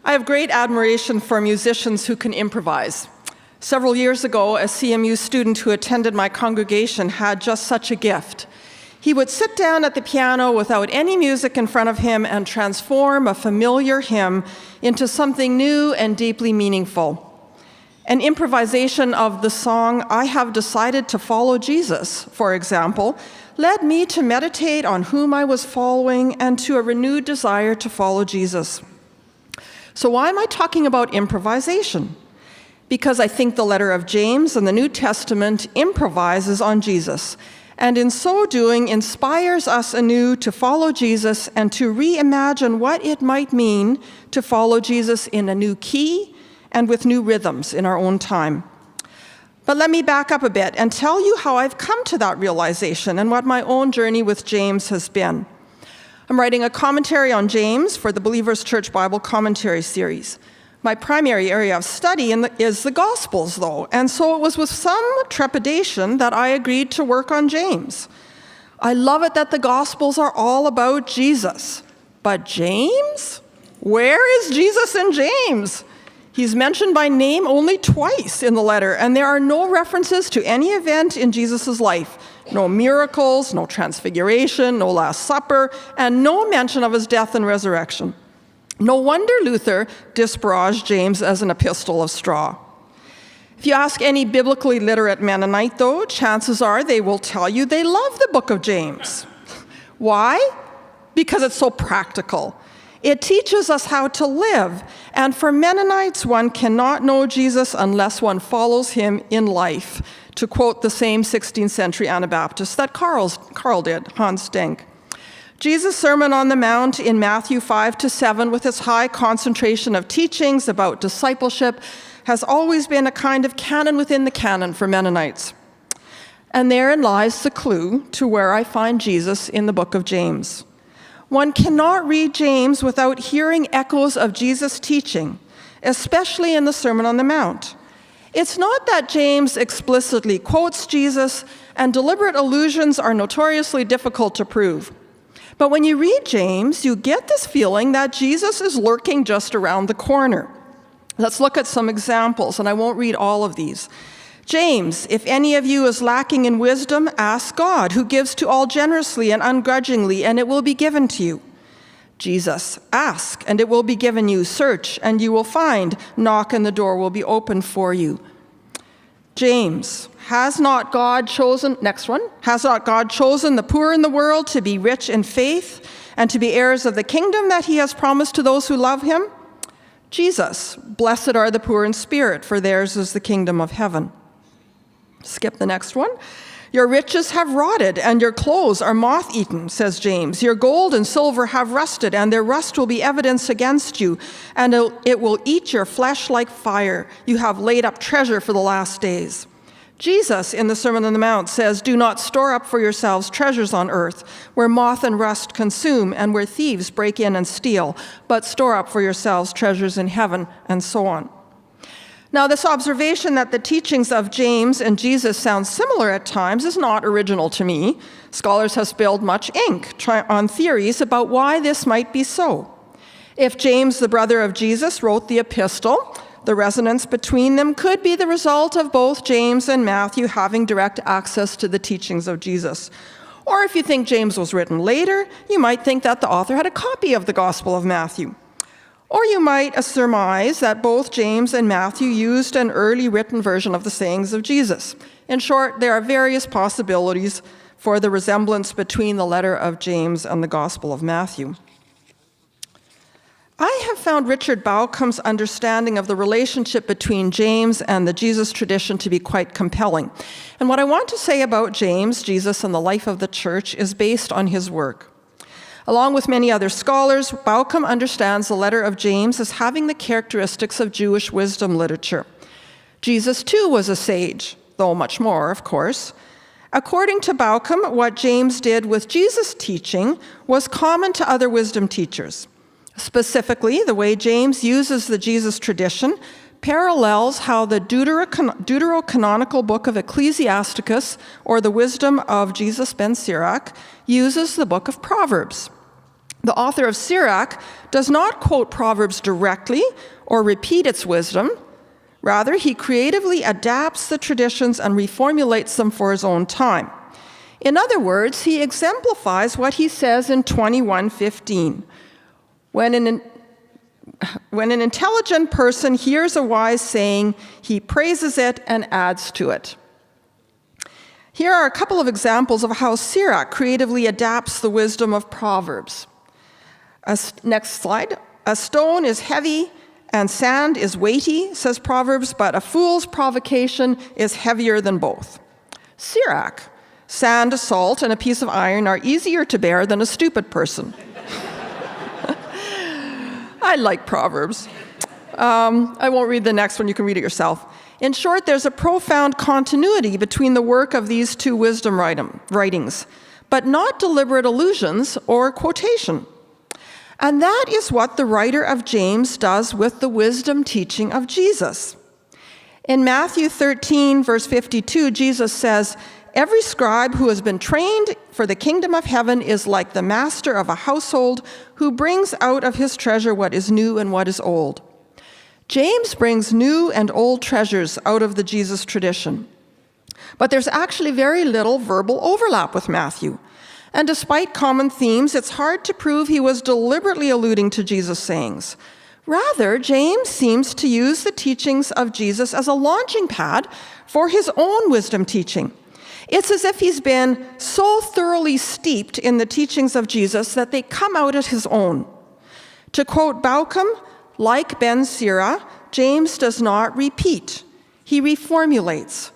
I have great admiration for musicians who can improvise. Several years ago, a CMU student who attended my congregation had just such a gift. He would sit down at the piano without any music in front of him and transform a familiar hymn into something new and deeply meaningful. An improvisation of the song, "I Have Decided to Follow Jesus," for example, led me to meditate on whom I was following and to a renewed desire to follow Jesus. So why am I talking about improvisation? Because I think the letter of James in the New Testament improvises on Jesus, and in so doing inspires us anew to follow Jesus and to reimagine what it might mean to follow Jesus in a new key and with new rhythms in our own time. But let me back up a bit and tell you how I've come to that realization and what my own journey with James has been. I'm writing a commentary on James for the Believers Church Bible Commentary series. My primary area of study is the Gospels, though, and so it was with some trepidation that I agreed to work on James. I love it that the Gospels are all about Jesus. But James? Where is Jesus in James? He's mentioned by name only twice in the letter, and there are no references to any event in Jesus' life. No miracles, no transfiguration, no Last Supper, and no mention of his death and resurrection. No wonder Luther disparaged James as an epistle of straw. If you ask any biblically literate Mennonite, though, chances are they will tell you they love the book of James. Why? Because it's so practical. It teaches us how to live, and for Mennonites, one cannot know Jesus unless one follows him in life, to quote the same 16th century Anabaptist that Carl did, Hans Denk. Jesus' Sermon on the Mount in Matthew 5-7, with its high concentration of teachings about discipleship, has always been a kind of canon within the canon for Mennonites. And therein lies the clue to where I find Jesus in the book of James. One cannot read James without hearing echoes of Jesus' teaching, especially in the Sermon on the Mount. It's not that James explicitly quotes Jesus, and deliberate allusions are notoriously difficult to prove. But when you read James, you get this feeling that Jesus is lurking just around the corner. Let's look at some examples, and I won't read all of these. James, if any of you is lacking in wisdom, ask God, who gives to all generously and ungrudgingly, and it will be given to you. Jesus, ask, and it will be given you. Search, and you will find. Knock, and the door will be opened for you. James, has not God chosen the poor in the world to be rich in faith and to be heirs of the kingdom that he has promised to those who love him? Jesus, blessed are the poor in spirit, for theirs is the kingdom of heaven. Skip the next one. Your riches have rotted, and your clothes are moth-eaten, says James. Your gold and silver have rusted, and their rust will be evidence against you, and it will eat your flesh like fire. You have laid up treasure for the last days. Jesus, in the Sermon on the Mount, says, do not store up for yourselves treasures on earth, where moth and rust consume, and where thieves break in and steal, but store up for yourselves treasures in heaven, and so on. Now, this observation that the teachings of James and Jesus sound similar at times is not original to me. Scholars have spilled much ink on theories about why this might be so. If James, the brother of Jesus, wrote the epistle, the resonance between them could be the result of both James and Matthew having direct access to the teachings of Jesus. Or if you think James was written later, you might think that the author had a copy of the Gospel of Matthew. Or you might surmise that both James and Matthew used an early written version of the sayings of Jesus. In short, there are various possibilities for the resemblance between the letter of James and the Gospel of Matthew. I have found Richard Baucom's understanding of the relationship between James and the Jesus tradition to be quite compelling. And what I want to say about James, Jesus, and the life of the church is based on his work. Along with many other scholars, Baucom understands the letter of James as having the characteristics of Jewish wisdom literature. Jesus, too, was a sage, though much more, of course. According to Baucom, what James did with Jesus' teaching was common to other wisdom teachers. Specifically, the way James uses the Jesus tradition parallels how the deuterocanonical book of Ecclesiasticus, or the wisdom of Jesus ben Sirach, uses the book of Proverbs. The author of Sirach does not quote Proverbs directly or repeat its wisdom. Rather, he creatively adapts the traditions and reformulates them for his own time. In other words, he exemplifies what he says in 21:15. When an intelligent person hears a wise saying, he praises it and adds to it. Here are a couple of examples of how Sirach creatively adapts the wisdom of Proverbs. Next slide. A stone is heavy and sand is weighty, says Proverbs, but a fool's provocation is heavier than both. Sirach, sand, salt, and a piece of iron are easier to bear than a stupid person. I like Proverbs. I won't read the next one, you can read it yourself. In short, there's a profound continuity between the work of these two wisdom writings, but not deliberate allusions or quotation. And that is what the writer of James does with the wisdom teaching of Jesus. In Matthew 13, verse 52, Jesus says, "Every scribe who has been trained for the kingdom of heaven is like the master of a household who brings out of his treasure what is new and what is old." James brings new and old treasures out of the Jesus tradition. But there's actually very little verbal overlap with Matthew. And despite common themes, it's hard to prove he was deliberately alluding to Jesus' sayings. Rather, James seems to use the teachings of Jesus as a launching pad for his own wisdom teaching. It's as if he's been so thoroughly steeped in the teachings of Jesus that they come out as his own. To quote Bauckham, like Ben Sira, James does not repeat. He reformulates.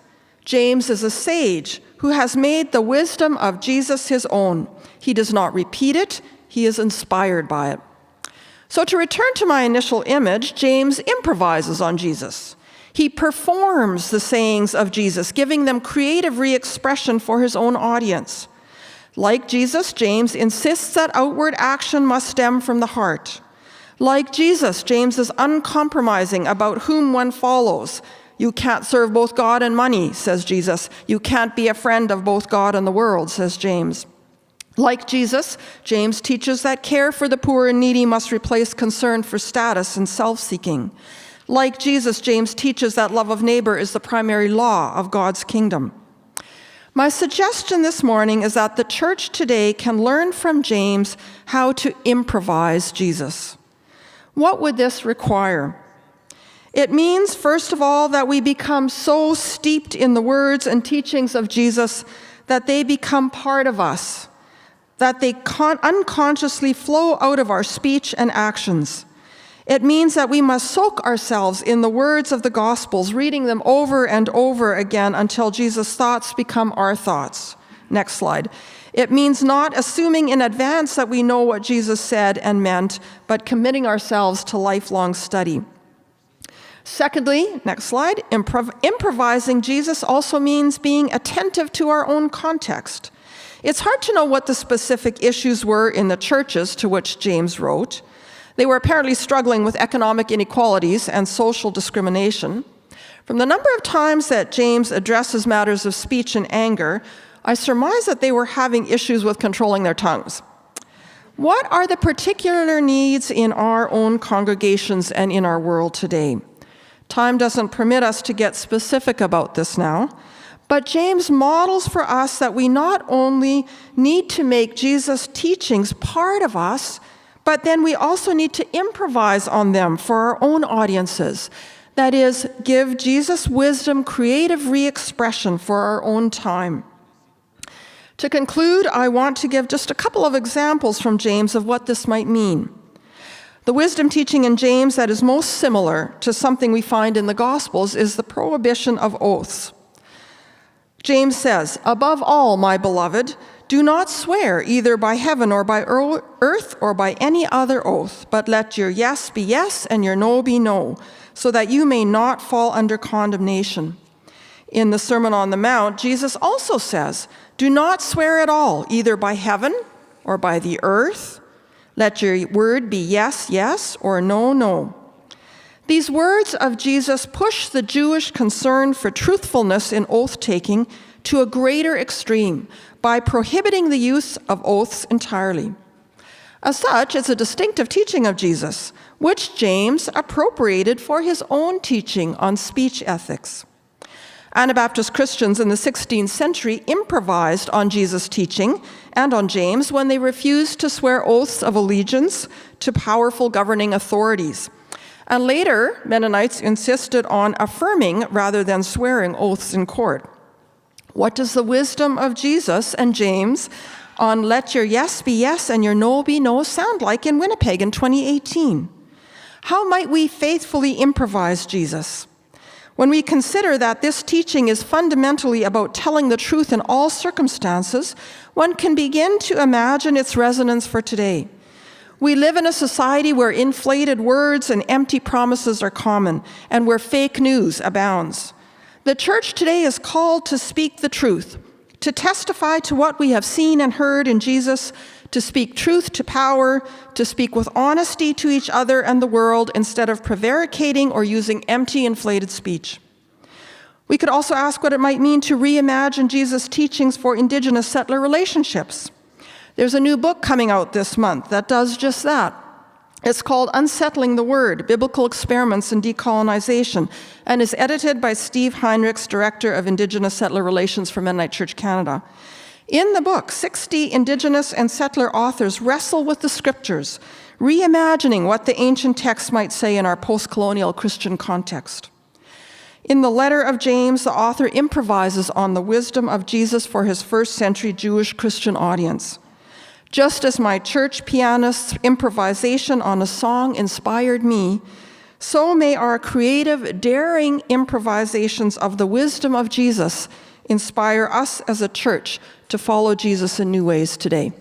James is a sage who has made the wisdom of Jesus his own. He does not repeat it, he is inspired by it. So to return to my initial image, James improvises on Jesus. He performs the sayings of Jesus, giving them creative re-expression for his own audience. Like Jesus, James insists that outward action must stem from the heart. Like Jesus, James is uncompromising about whom one follows. You can't serve both God and money, says Jesus. You can't be a friend of both God and the world, says James. Like Jesus, James teaches that care for the poor and needy must replace concern for status and self-seeking. Like Jesus, James teaches that love of neighbor is the primary law of God's kingdom. My suggestion this morning is that the church today can learn from James how to improvise Jesus. What would this require? It means, first of all, that we become so steeped in the words and teachings of Jesus that they become part of us, that they unconsciously flow out of our speech and actions. It means that we must soak ourselves in the words of the Gospels, reading them over and over again until Jesus' thoughts become our thoughts. Next slide. It means not assuming in advance that we know what Jesus said and meant, but committing ourselves to lifelong study. Secondly, next slide, improvising Jesus also means being attentive to our own context. It's hard to know what the specific issues were in the churches to which James wrote. They were apparently struggling with economic inequalities and social discrimination. From the number of times that James addresses matters of speech and anger, I surmise that they were having issues with controlling their tongues. What are the particular needs in our own congregations and in our world today? Time doesn't permit us to get specific about this now, but James models for us that we not only need to make Jesus' teachings part of us, but then we also need to improvise on them for our own audiences. That is, give Jesus' wisdom creative re-expression for our own time. To conclude, I want to give just a couple of examples from James of what this might mean. The wisdom teaching in James that is most similar to something we find in the Gospels is the prohibition of oaths. James says, "Above all, my beloved, do not swear either by heaven or by earth or by any other oath, but let your yes be yes and your no be no, so that you may not fall under condemnation." In the Sermon on the Mount, Jesus also says, "Do not swear at all, either by heaven or by the earth. Let your word be yes, yes, or no, no." These words of Jesus push the Jewish concern for truthfulness in oath-taking to a greater extreme by prohibiting the use of oaths entirely. As such, it's a distinctive teaching of Jesus, which James appropriated for his own teaching on speech ethics. Anabaptist Christians in the 16th century improvised on Jesus' teaching and on James when they refused to swear oaths of allegiance to powerful governing authorities. And later, Mennonites insisted on affirming rather than swearing oaths in court. What does the wisdom of Jesus and James on let your yes be yes and your no be no sound like in Winnipeg in 2018? How might we faithfully improvise Jesus? When we consider that this teaching is fundamentally about telling the truth in all circumstances, one can begin to imagine its resonance for today. We live in a society where inflated words and empty promises are common, and where fake news abounds. The church today is called to speak the truth, to testify to what we have seen and heard in Jesus, to speak truth to power, to speak with honesty to each other and the world instead of prevaricating or using empty, inflated speech. We could also ask what it might mean to reimagine Jesus' teachings for Indigenous settler relationships. There's a new book coming out this month that does just that. It's called Unsettling the Word, Biblical Experiments in Decolonization, and is edited by Steve Heinrichs, Director of Indigenous Settler Relations for Mennonite Church Canada. In the book, 60 Indigenous and settler authors wrestle with the scriptures, reimagining what the ancient texts might say in our post-colonial Christian context. In the letter of James, the author improvises on the wisdom of Jesus for his first-century Jewish Christian audience. Just as my church pianist's improvisation on a song inspired me, so may our creative, daring improvisations of the wisdom of Jesus inspire us as a church to follow Jesus in new ways today.